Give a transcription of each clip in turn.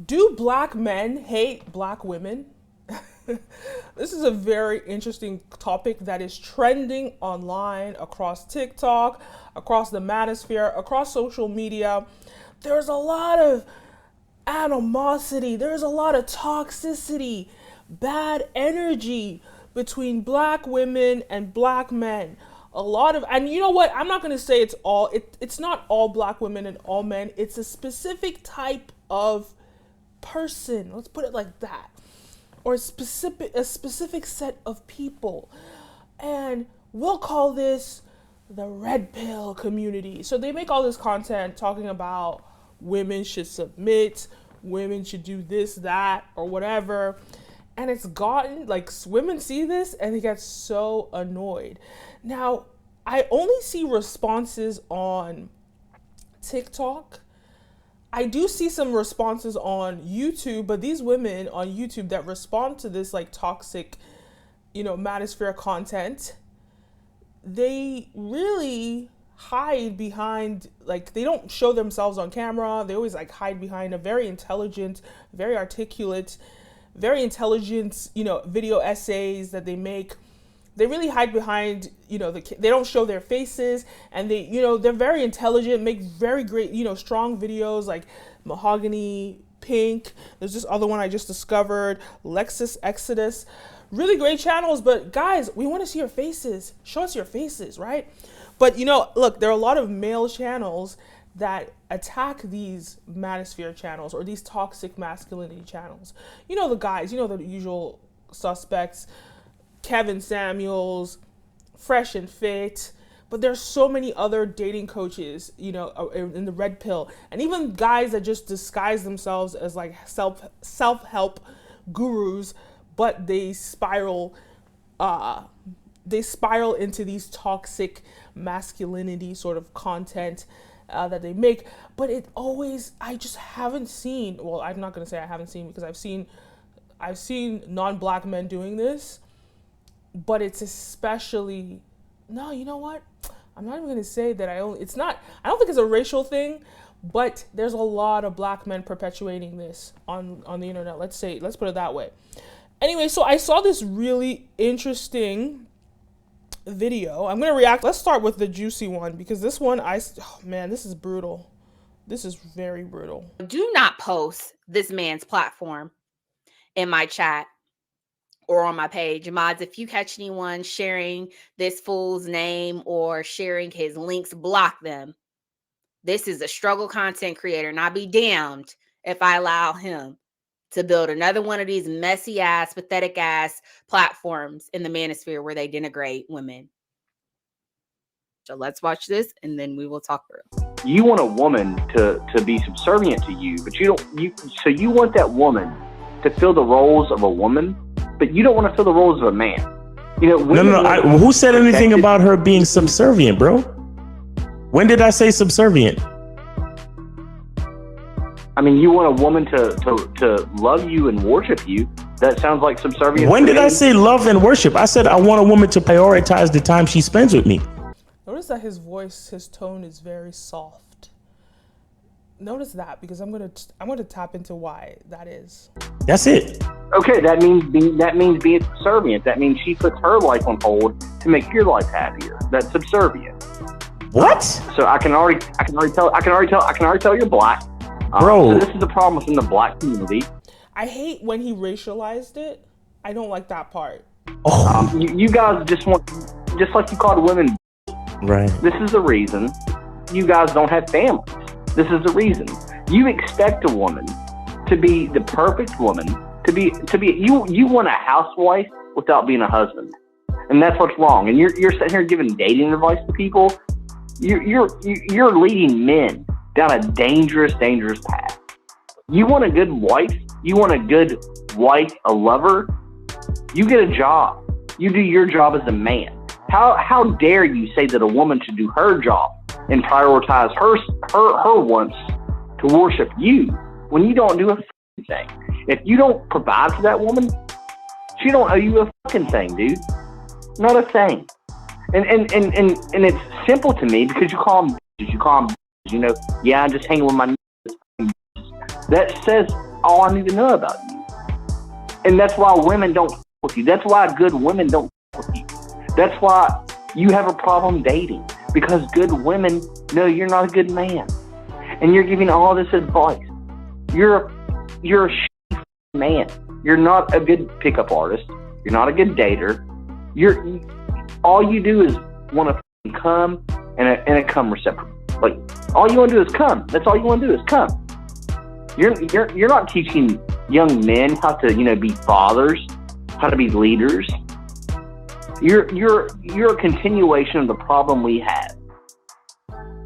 Do black men hate black women? This is a very interesting topic that is trending online across TikTok, across the manosphere, across social media. There's a lot of animosity, there's a lot of toxicity, bad energy between black women and black men. A lot of, and you know what? I'm not going to say it's not all black women and all men. It's a specific type of person. Let's put it like that. Or a specific set of people. And we'll call this the red pill community. So they make all this content talking about women should submit, women should do this, that, or whatever. And it's gotten, like, women see this and they get so annoyed. Now, I only see responses on TikTok. I do see some responses on YouTube, but these women on YouTube that respond to this, like, toxic, manosphere content, they really hide behind, like, they don't show themselves on camera. They always, like, hide behind a very intelligent, very articulate, very intelligent, video essays that they make. They really hide behind, they don't show their faces, and they're very intelligent, make very great, strong videos like Mahogany Pink. There's this other one I just discovered, Lexus Exodus. Really great channels, but guys, we want to see your faces. Show us your faces, right? But, look, there are a lot of male channels that attack these manosphere channels or these toxic masculinity channels. The guys, the usual suspects, Kevin Samuels, Fresh and Fit, but there's so many other dating coaches, in the red pill, and even guys that just disguise themselves as, like, self-help gurus, but they spiral into these toxic masculinity sort of content that they make. But I just haven't seen, well, I'm not going to say I haven't seen, because I've seen non-black men doing this, but it's especially, no, you know what? I'm not even going to say that I don't think it's a racial thing, but there's a lot of black men perpetuating this on the internet. Let's put it that way. Anyway, so I saw this really interesting video. I'm going to react. Let's start with the juicy one, because this one, this is brutal. This is very brutal. Do not post this man's platform in my chat or on my page. Mods, if you catch anyone sharing this fool's name or sharing his links, block them. This is a struggle content creator, and I'll be damned if I allow him to build another one of these messy ass, pathetic ass platforms in the manosphere where they denigrate women. So let's watch this, and then we will talk through. You want a woman to be subservient to you, but you want that woman to fill the roles of a woman, but you don't want to fill the roles of a man. No. Who said anything about her being subservient, bro? When did I say subservient? I mean, you want a woman to love you and worship you. That sounds like subservience. When did I say love and worship? I said I want a woman to prioritize the time she spends with me. Notice that his tone is very soft. Notice that, because I'm gonna tap into why that is. That's it. Okay, that means being subservient. That means she puts her life on hold to make your life happier. That's subservient. What? So I can already tell you're black. Bro. So this is the problem within the black community. I hate when he racialized it. I don't like that part. You guys just like you called women. Right. This is the reason you guys don't have families. This is the reason. You expect a woman to be the perfect woman, you want a housewife without being a husband. And that's what's wrong. And you're sitting here giving dating advice to people. You're leading men down a dangerous path. You want a good wife, a lover, you get a job. You do your job as a man. How dare you say that a woman should do her job and prioritize her wants to worship you when you don't do a thing? If you don't provide for that woman, she don't owe you a fucking thing, dude. Not a thing. And it's simple to me, because you call them bitches, I'm just hanging with my. That all I need to know about you. And that's why women don't f with you. That's why good women don't f with you. That's why you have a problem dating, because good women know you're not a good man, and you're giving all this advice. You're a shitty man. You're not a good pickup artist. You're not a good dater. All you do is want to come and a cum receptacle. Like, all you want to do is come. That's all you want to do is come. You're not teaching young men how to, be fathers, how to be leaders. You're a continuation of the problem we have.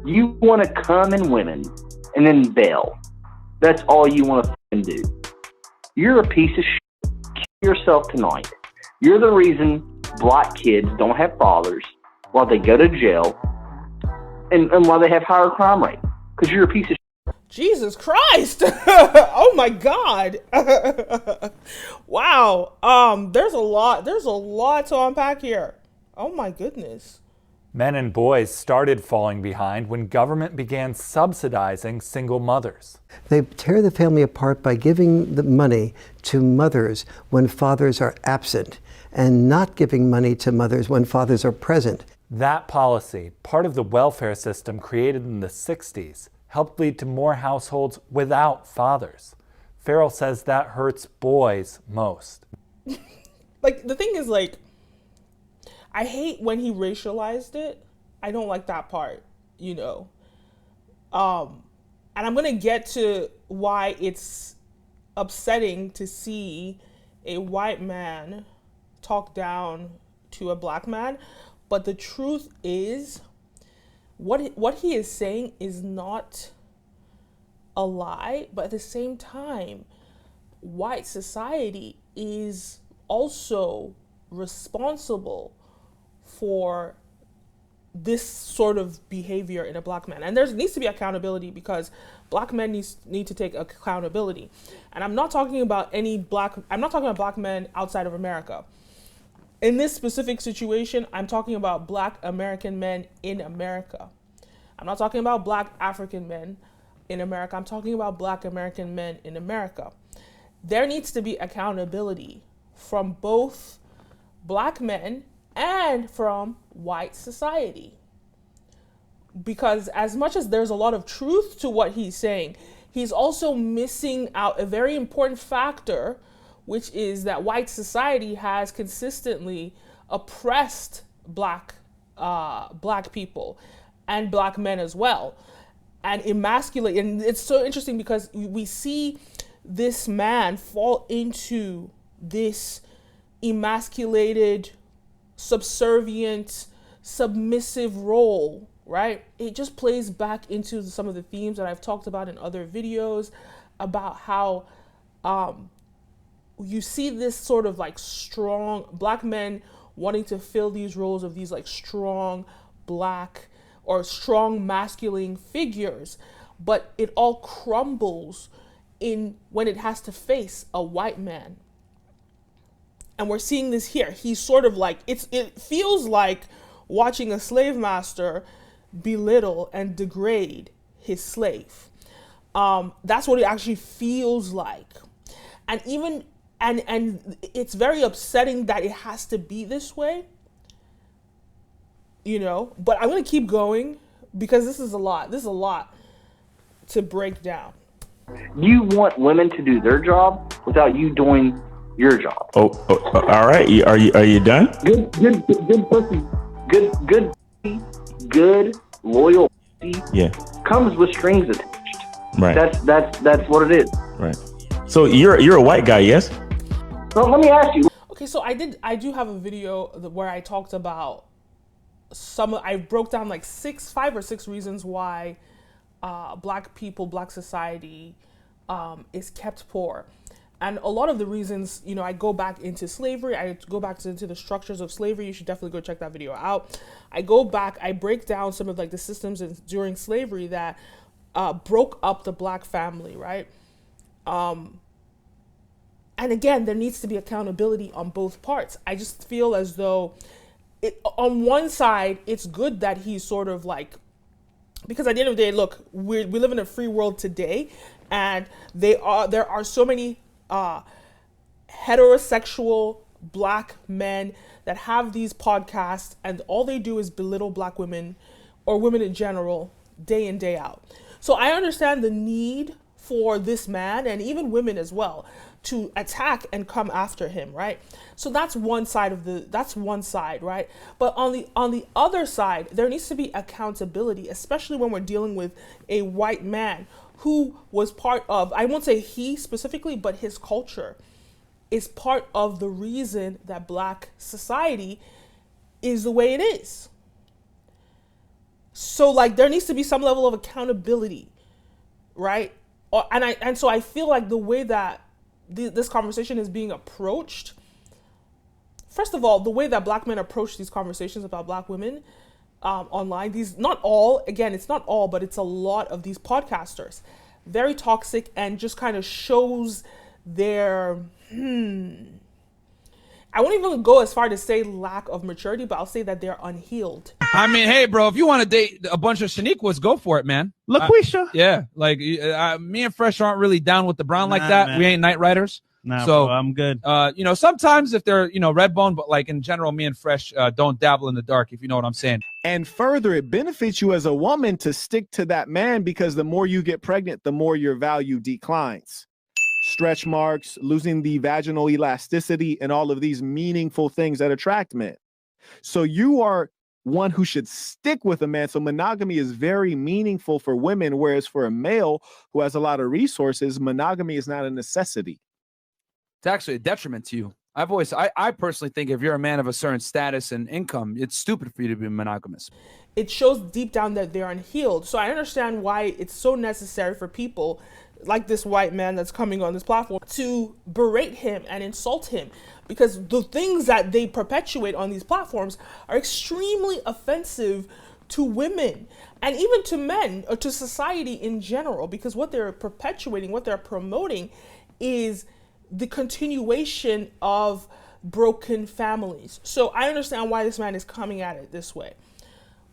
You want to come in women and then bail. That's all you want to do. You're a piece of shit. Kill yourself tonight. You're the reason black kids don't have fathers while they go to jail and while they have higher crime rate. Because you're a piece of shit. Jesus Christ. Oh my God. Wow. There's a lot to unpack here. Oh my goodness. Men and boys started falling behind when government began subsidizing single mothers. They tear the family apart by giving the money to mothers when fathers are absent and not giving money to mothers when fathers are present. That policy, part of the welfare system created in the 60s, helped lead to more households without fathers. Farrell says that hurts boys most. Like, the thing is, like, I hate when he racialized it. I don't like that part, And I'm going to get to why it's upsetting to see a white man talk down to a black man. But the truth is, what he is saying is not a lie, but at the same time, white society is also responsible for this sort of behavior in a black man. And there needs to be accountability, because black men need to take accountability. And I'm not talking about black men outside of America. In this specific situation, I'm talking about black American men in America. I'm not talking about black African men in America. I'm talking about black American men in America. There needs to be accountability from both black men and from white society. Because as much as there's a lot of truth to what he's saying, he's also missing out a very important factor, which is that white society has consistently oppressed black people and black men as well, and emasculate. And it's so interesting because we see this man fall into this emasculated, subservient, submissive role, right? It just plays back into some of the themes that I've talked about in other videos about how you see this sort of like strong black men wanting to fill these roles of these like strong black or strong masculine figures, but it all crumbles when it has to face a white man. And we're seeing this here. He's sort of like, it feels like watching a slave master belittle and degrade his slave. That's what it actually feels like. And even, and it's very upsetting that it has to be this way, but I'm going to keep going because this is a lot. This is a lot to break down. You want women to do their job without you doing your job. Oh, all right. Are you done? Good pussy. Good loyal pussy. Yeah. Comes with strings attached. Right. That's what it is. Right. So you're a white guy, yes? So let me ask you. Okay, so I do have a video where I talked about I broke down like 5 or 6 reasons why black people, black society is kept poor. And a lot of the reasons, I go back into slavery. I go back into the structures of slavery. You should definitely go check that video out. I break down some of like the systems during slavery that broke up the black family, right? And again, there needs to be accountability on both parts. I just feel as though on one side, it's good that he's sort of like because at the end of the day, look, we live in a free world today, and there are so many heterosexual black men that have these podcasts, and all they do is belittle black women or women in general day in, day out. So I understand the need for this man, and even women as well, to attack and come after him, right? So that's one side, right? But on the other side, there needs to be accountability, especially when we're dealing with a white man who was part of, I won't say he specifically, but his culture is part of the reason that black society is the way it is. So like there needs to be some level of accountability, right? And so I feel like the way that this conversation is being approached, first of all, the way that black men approach these conversations about black women online, not all, again, it's not all, but it's a lot of these podcasters, very toxic, and just kind of shows their, I won't even go as far to say lack of maturity, but I'll say that they're unhealed. I mean, hey, bro, if you want to date a bunch of Shaniquas, go for it, man. LaQuisha. Yeah, like me and Fresh aren't really down with the brown like that. Man. We ain't night riders. Nah, so bro, I'm good. Sometimes if they're, red bone, but like in general, me and Fresh don't dabble in the dark, if you know what I'm saying. And further, it benefits you as a woman to stick to that man, because the more you get pregnant, the more your value declines. Stretch marks, losing the vaginal elasticity, and all of these meaningful things that attract men. So you are one who should stick with a man. So monogamy is very meaningful for women, whereas for a male who has a lot of resources, monogamy is not a necessity. It's actually a detriment to you. I personally think if you're a man of a certain status and income, it's stupid for you to be monogamous. It shows deep down that they're unhealed. So I understand why it's so necessary for people like this white man that's coming on this platform to berate him and insult him, because the things that they perpetuate on these platforms are extremely offensive to women and even to men or to society in general, because what they're perpetuating, what they're promoting is the continuation of broken families. So I understand why this man is coming at it this way.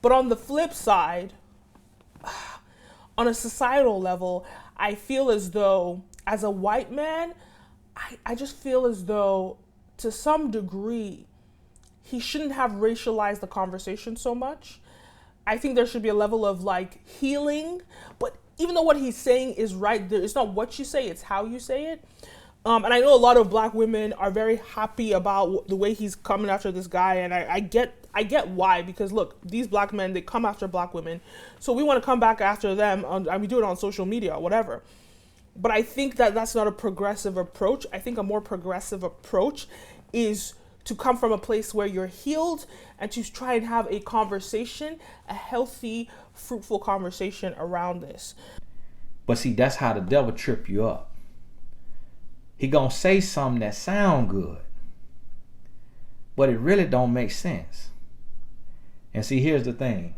But on the flip side, on a societal level, I feel as though, as a white man, I just feel as though, to some degree, he shouldn't have racialized the conversation so much. I think there should be a level of like healing, but even though what he's saying is right, it's not what you say, it's how you say it. And I know a lot of black women are very happy about the way he's coming after this guy, and I get why, because look, these black men, they come after black women, so we want to come back after them, and we do it on social media or whatever. But I think that that's not a progressive approach. I think a more progressive approach is to come from a place where you're healed and to try and have a conversation, a healthy, fruitful conversation around this. But see, that's how the devil trip you up. He gonna say something that sound good, but it really don't make sense. And see, here's the thing.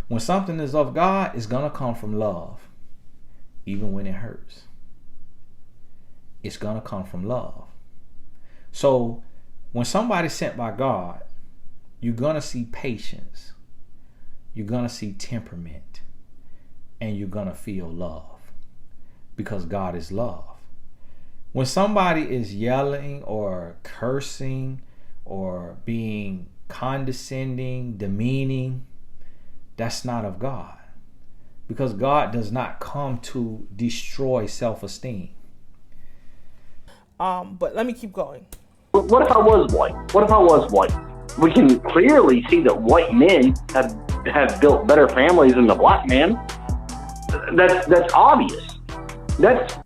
When something is of God, it's gonna come from love. Even when it hurts, it's gonna come from love. So when somebody's sent by God, you're gonna see patience, you're gonna see temperament, and you're gonna feel love, because God is love. When somebody is yelling or cursing or being condescending, demeaning, that's not of God, because God does not come to destroy self-esteem. But let me keep going. What if I was white? We can clearly see that white men have built better families than the black man. That's obvious. That's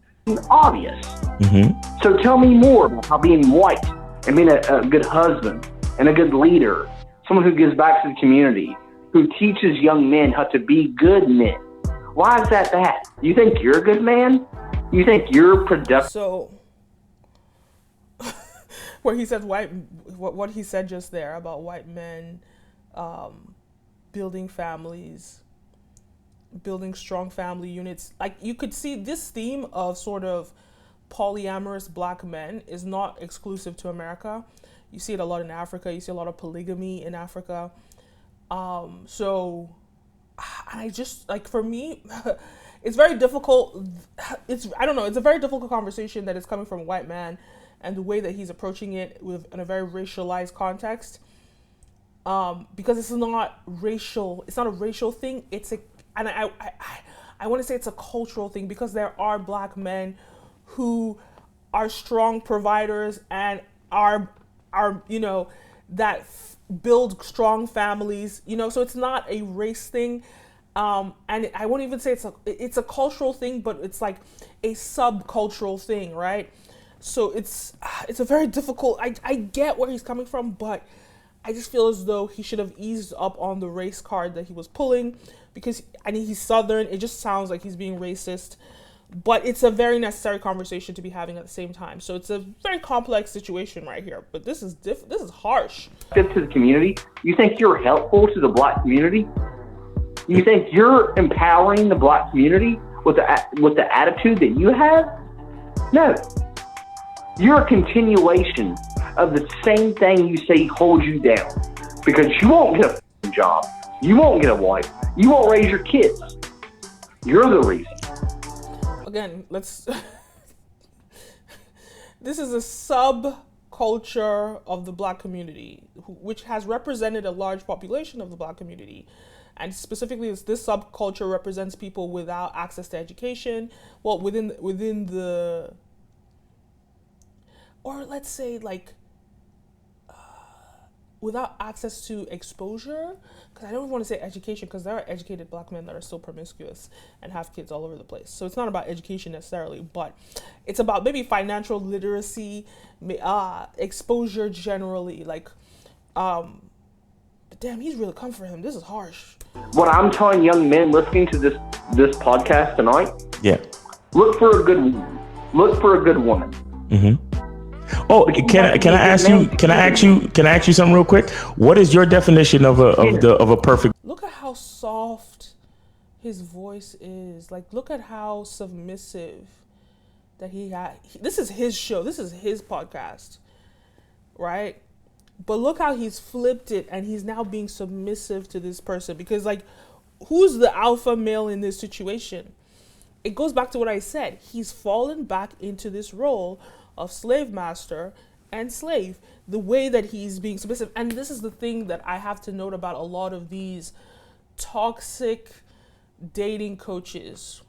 obvious. Mm-hmm. So tell me more about how being white and being a good husband and a good leader, someone who gives back to the community, who teaches young men how to be good men. Why is that? You think you're a good man? You think you're productive? So, where he said what he said just there about white men building families, building strong family units, like you could see this theme of sort of polyamorous black men is not exclusive to America. You see it a lot in Africa. You see a lot of polygamy in Africa. So I just, like, for me, it's very difficult. I don't know, it's a very difficult conversation that is coming from a white man, and the way that he's approaching it in a very racialized context. Because it's not a racial thing. I want to say it's a cultural thing, because there are black men who are strong providers and are build strong families, so it's not a race thing. And I won't even say it's a cultural thing, but it's like a subcultural thing, right? So it's a very difficult. I get where he's coming from, but I just feel as though he should have eased up on the race card that he was pulling, because he's Southern. It just sounds like he's being racist, but it's a very necessary conversation to be having at the same time. So it's a very complex situation right here, but this is harsh. To the community, you think you're helpful to the black community? You think you're empowering the black community with the attitude that you have? No. You're a continuation of the same thing you say holds you down, because you won't get a job, you won't get a wife, you won't raise your kids. You're the reason. Again, this is a subculture of the black community, which has represented a large population of the black community. And specifically, this subculture represents people without access to education. Well, within the, or let's say like, without access to exposure, because I don't want to say education, because there are educated black men that are still promiscuous and have kids all over the place. So it's not about education necessarily, but it's about maybe financial literacy, exposure generally. Like, damn, he's really come for him. This is harsh. What I'm telling young men listening to this podcast tonight, yeah, look for a good woman. Look for a good woman. Mm-hmm. Oh, can I ask you something real quick? What is your definition of a perfect? Look at how soft his voice is. Like, look at how submissive that he had. This is his show. This is his podcast, right? But look how he's flipped it, and he's now being submissive to this person, because, like, who's the alpha male in this situation? It goes back to what I said. He's fallen back into this role of slave master and slave, the way that he's being submissive. And this is the thing that I have to note about a lot of these toxic dating coaches.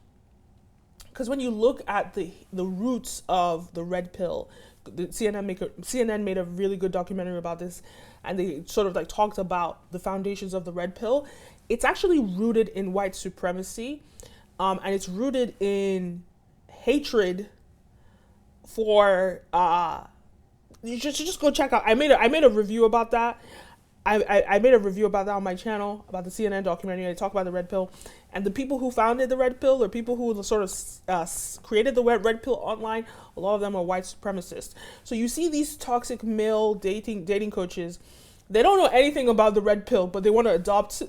Because when you look at the roots of the red pill, the CNN made a really good documentary about this, and they sort of like talked about the foundations of the red pill. It's actually rooted in white supremacy, and it's rooted in hatred for you should just go check out. I made a review about that. I made a review about that on my channel, about the CNN documentary. I talk about the red pill, and the people who founded the red pill, or people who sort of created the red pill online, a lot of them are white supremacists. So you see these toxic male dating coaches. They don't know anything about the red pill, but they want to adopt,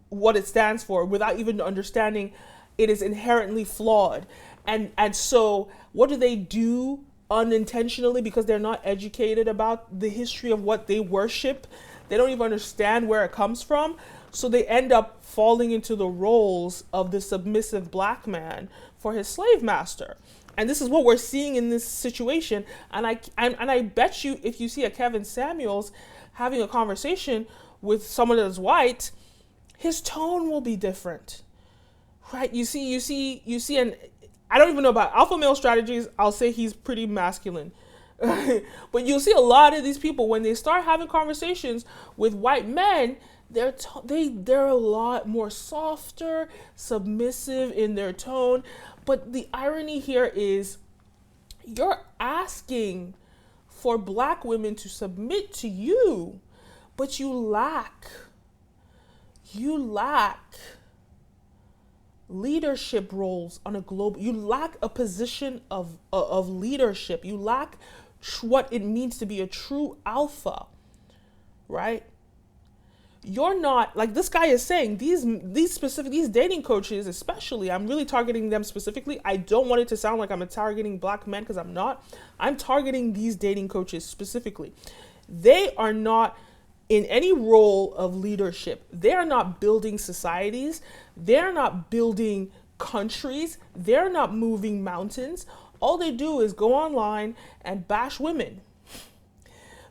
what it stands for without even understanding it is inherently flawed. And so what do they do unintentionally, because they're not educated about the history of what they worship? They don't even understand where it comes from. So they end up falling into the roles of the submissive black man for his slave master. And this is what we're seeing in this situation. And I bet you, if you see a Kevin Samuels having a conversation with someone that's white, his tone will be different, right? You see, and I don't even know about alpha male strategies. I'll say he's pretty masculine. But you'll see a lot of these people, when they start having conversations with white men, they're a lot more softer, submissive in their tone. But the irony here is, you're asking for black women to submit to you, but you lack leadership roles on a global. You lack a position of leadership. You lack what it means to be a true alpha, right? You're not, like this guy is saying, these dating coaches especially, I'm really targeting them specifically. I don't want it to sound like I'm targeting black men, because I'm not. I'm targeting these dating coaches specifically. They are not in any role of leadership, they are not building societies, they're not building countries, they're not moving mountains. All they do is go online and bash women.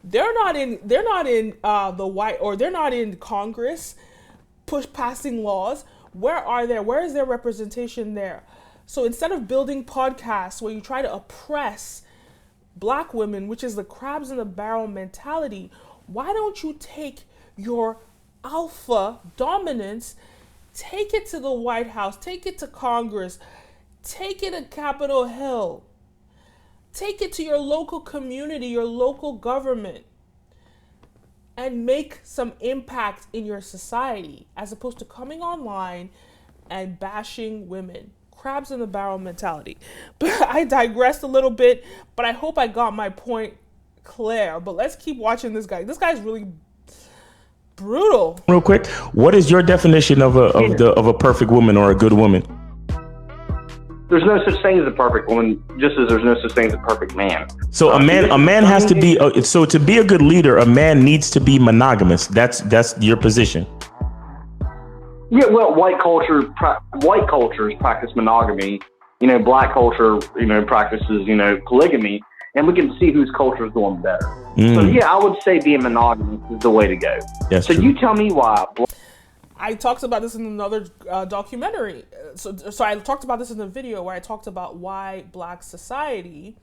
They're not in the white, or they're not in Congress passing laws. Where is their representation there? So instead of building podcasts where you try to oppress black women, which is the crabs in the barrel mentality, why don't you take your alpha dominance, take it to the White House, take it to Congress, take it to Capitol Hill, take it to your local community, your local government, and make some impact in your society, as opposed to coming online and bashing women. Crabs in the barrel mentality. But I digressed a little bit, but I hope I got my point clear. But let's keep watching this guy. This guy's really brutal. Real quick, what is your definition of a perfect woman or a good woman? There's no such thing as a perfect woman, just as there's no such thing as a perfect man. So a man has to be. So to be a good leader, a man needs to be monogamous. That's your position. Yeah, well, white cultures practice monogamy. Black culture, practices, polygamy, and we can see whose culture is doing better. So yeah, I would say being monogamous is the way to go. That's so true. You tell me why. I talked about this in another documentary. So I talked about this in the video where I talked about why black society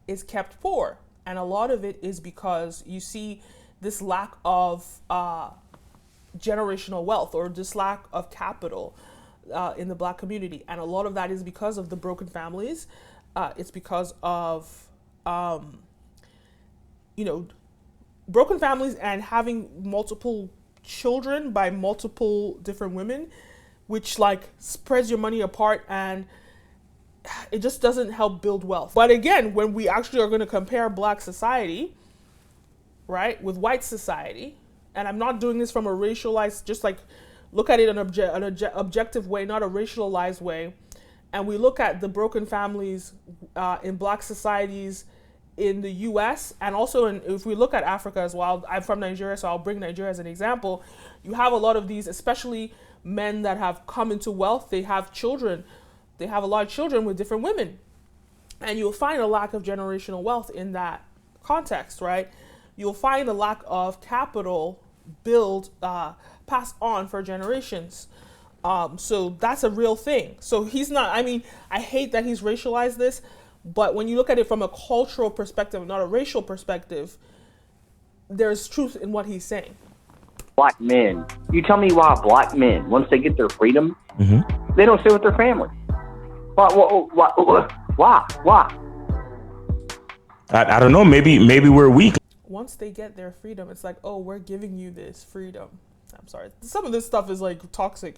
is kept poor. And a lot of it is because you see this lack of generational wealth, or this lack of capital in the black community. And a lot of that is because of the broken families. It's because of, broken families and having multiple children by multiple different women, which spreads your money apart, and it just doesn't help build wealth. But again, when we actually are going to compare black society, right, with white society, and I'm not doing this from a racialized, just look at it in an objective way, not a racialized way, and we look at the broken families in black societies in the US, and also if we look at Africa as well. I'm from Nigeria, so I'll bring Nigeria as an example. You have a lot of these, especially men that have come into wealth, they have children. They have a lot of children with different women. And you'll find a lack of generational wealth in that context, right? You'll find a lack of capital passed on for generations. So that's a real thing. So he's not, I hate that he's racialized this, but when you look at it from a cultural perspective, not a racial perspective, there's truth in what he's saying. Black men. You tell me why black men, once they get their freedom, they don't stay with their family. Why? I don't know. Maybe we're weak. Once they get their freedom, it's like, oh, we're giving you this freedom. I'm sorry. Some of this stuff is toxic.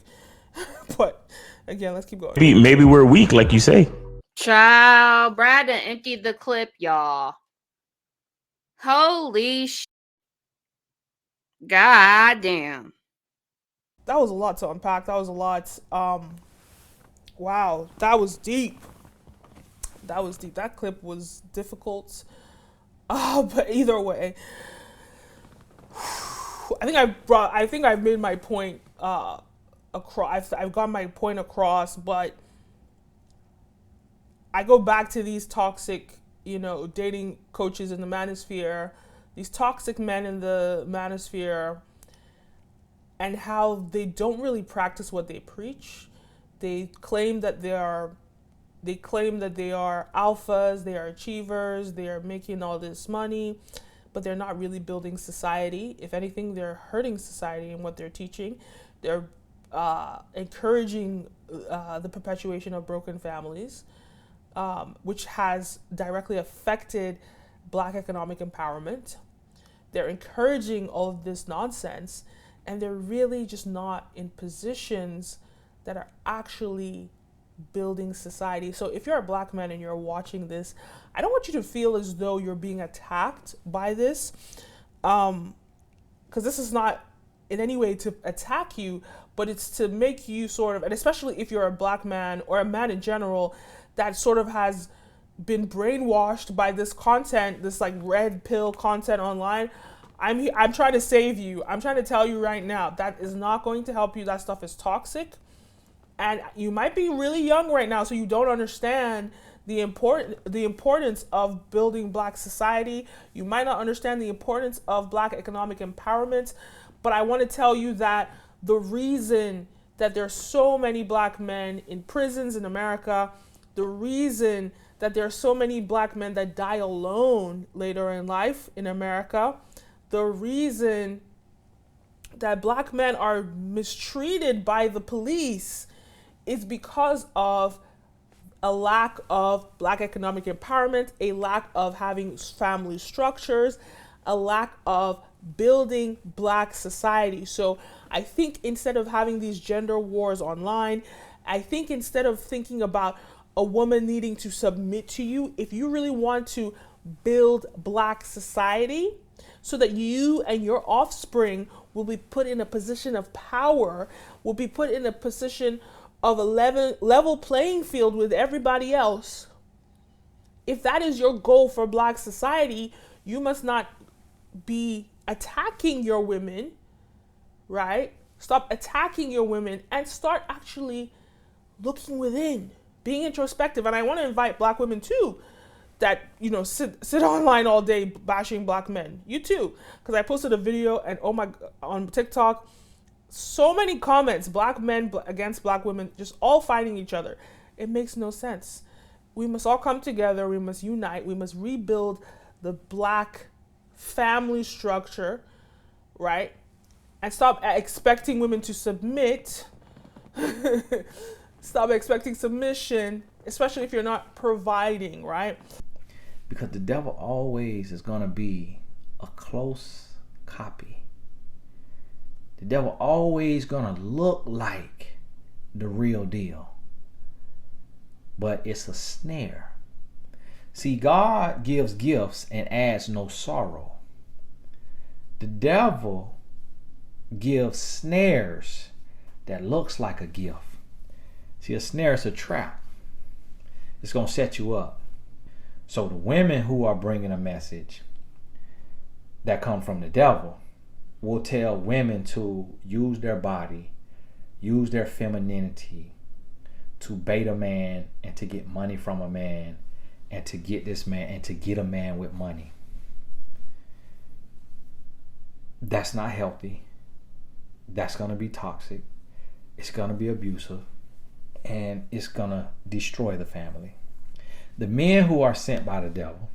But again, let's keep going. Maybe we're weak, like you say. Child, Brad done emptied the clip, y'all. Holy sh! God damn. That was a lot to unpack. That was a lot. Wow, that was deep. That clip was difficult. But either way, I think I've made my point across. I've got my point across, but I go back to these toxic, dating coaches in the manosphere, these toxic men in the manosphere, and how they don't really practice what they preach. They claim that they are alphas, they are achievers, they are making all this money, but they're not really building society. If anything, they're hurting society in what they're teaching. They're encouraging the perpetuation of broken families, which has directly affected Black economic empowerment. They're encouraging all of this nonsense, and they're really just not in positions that are actually building society. So if you're a Black man and you're watching this, I don't want you to feel as though you're being attacked by this, because this is not in any way to attack you, but it's to make you sort of, and especially if you're a Black man or a man in general that sort of has been brainwashed by this content, this like red pill content online, I'm trying to save you. I'm trying to tell you right now, that is not going to help you. That stuff is toxic. And you might be really young right now, so you don't understand the importance of building Black society. You might not understand the importance of Black economic empowerment. But I want to tell you that the reason that there's so many Black men in prisons in America, the reason that there are so many Black men that die alone later in life in America, the reason that Black men are mistreated by the police is because of a lack of Black economic empowerment, a lack of having family structures, a lack of building Black society. So I think instead of having these gender wars online, I think instead of thinking about a woman needing to submit to you, if you really want to build Black society so that you and your offspring will be put in a position of power, will be put in a position of a level playing field with everybody else, if that is your goal for Black society, you must not be attacking your women, right? Stop attacking your women and start actually looking within, being introspective. And I want to invite Black women too, that, you know, sit online all day bashing Black men. You too, because I posted a video and on TikTok, so many comments, Black men against Black women, just all fighting each other. It makes no sense. We must all come together. We must unite. We must rebuild the Black family structure, right? And stop expecting women to submit. Stop expecting submission, especially if you're not providing, right? Because the devil always is going to be a close copy. The devil always going to look like the real deal. But it's a snare. See, God gives gifts and adds no sorrow. The devil gives snares that looks like a gift. See, a snare is a trap. It's going to set you up. So the women who are bringing a message that come from the devil will tell women to use their body, use their femininity to bait a man and to get money from a man and to get this man and to get a man with money. That's not healthy. That's going to be toxic. It's going to be abusive. And it's going to destroy the family. The men who are sent by the devil,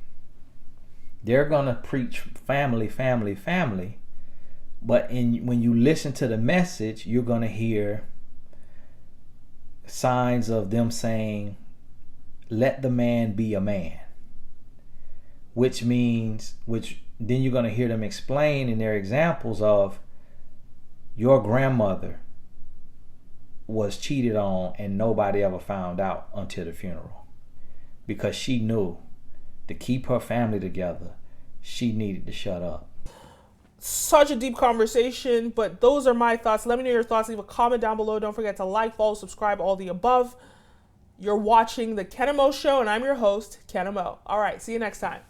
they're going to preach family, family, family. But when you listen to the message, you're going to hear signs of them saying, let the man be a man. Which then you're going to hear them explain in their examples of your grandmother was cheated on and nobody ever found out until the funeral. Because she knew to keep her family together, she needed to shut up. Such a deep conversation, but those are my thoughts. Let me know your thoughts. Leave a comment down below. Don't forget to like, follow, subscribe, all the above. You're watching the Kenim O Show, and I'm your host, Kenim O. All right, see you next time.